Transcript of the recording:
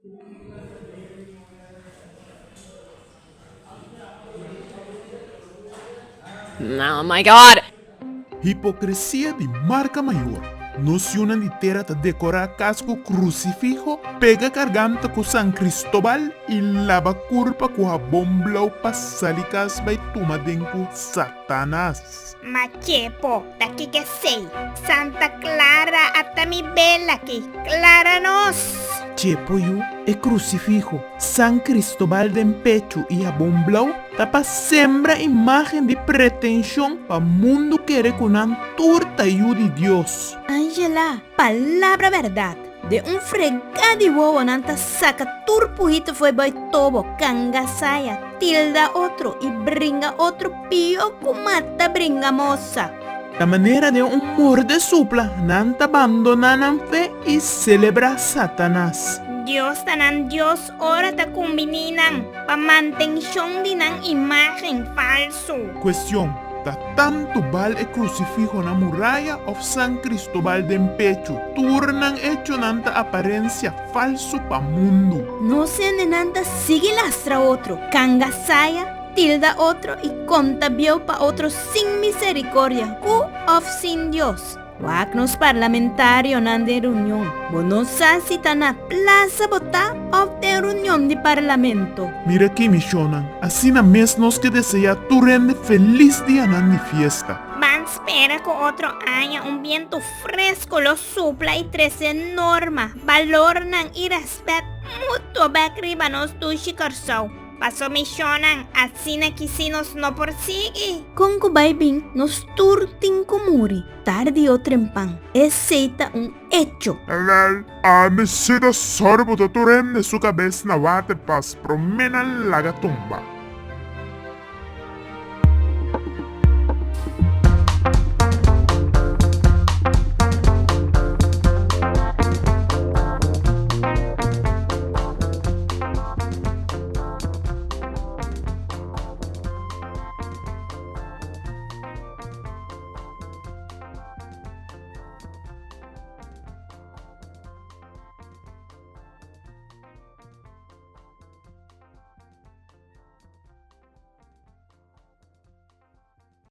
Oh my god! Hipocrisia de marca maior. Noção inteira de decorar casco crucifijo, pega garganta com San Cristóbal e lava curpa com a bombla para salicas vai tomar com Satanás. Machepo, daqui que sei. Santa Clara, até mi bela aqui. Clara nos. Chepo eu é crucifijo, San Cristóbal de pecho e a bomblau tapa sembra imagem de pretensão para mundo querer com a torta de Deus. Angela, palavra verdade. De fregado e bobo nanta saca turpujito foi boi tobo, canga saia, tilda outro e bringa outro pio mata bringa moça. Da maneira de morde supla, nanta abandona a fé e celebra Satanás. Dios tanan Dios ora ta kumbininan. Pamantensyong din ang imagen falso. Questão, da tanto bal e crucifijo na muralla of San Cristóbal de pecho, turnan hecho nanta aparência falso pa mundo. No se nanta sigue lastra outro, canga saia, tilda outro e conta bio pa outro sin misericordia, cu of sin Dios. Wak nos parlamentario nan de reunión. Bono sa si na plaza bota of de reunión de parlamento. Mira aqui, Michonan, assim na mes nos que deseja tu rende feliz dia nan de fiesta. Van espera que otro año un viento fresco lo supla y trece norma, valor nan y respeto mutuo bakriba nos tushi karsau. Paso misyonan at sinakisinos no porsigue. Kung kubaybing nos turting kumuri, tarde o trempan, seita hecho. A mesida sorbo da tu rende su cabeça na waterpas promena laga tumba.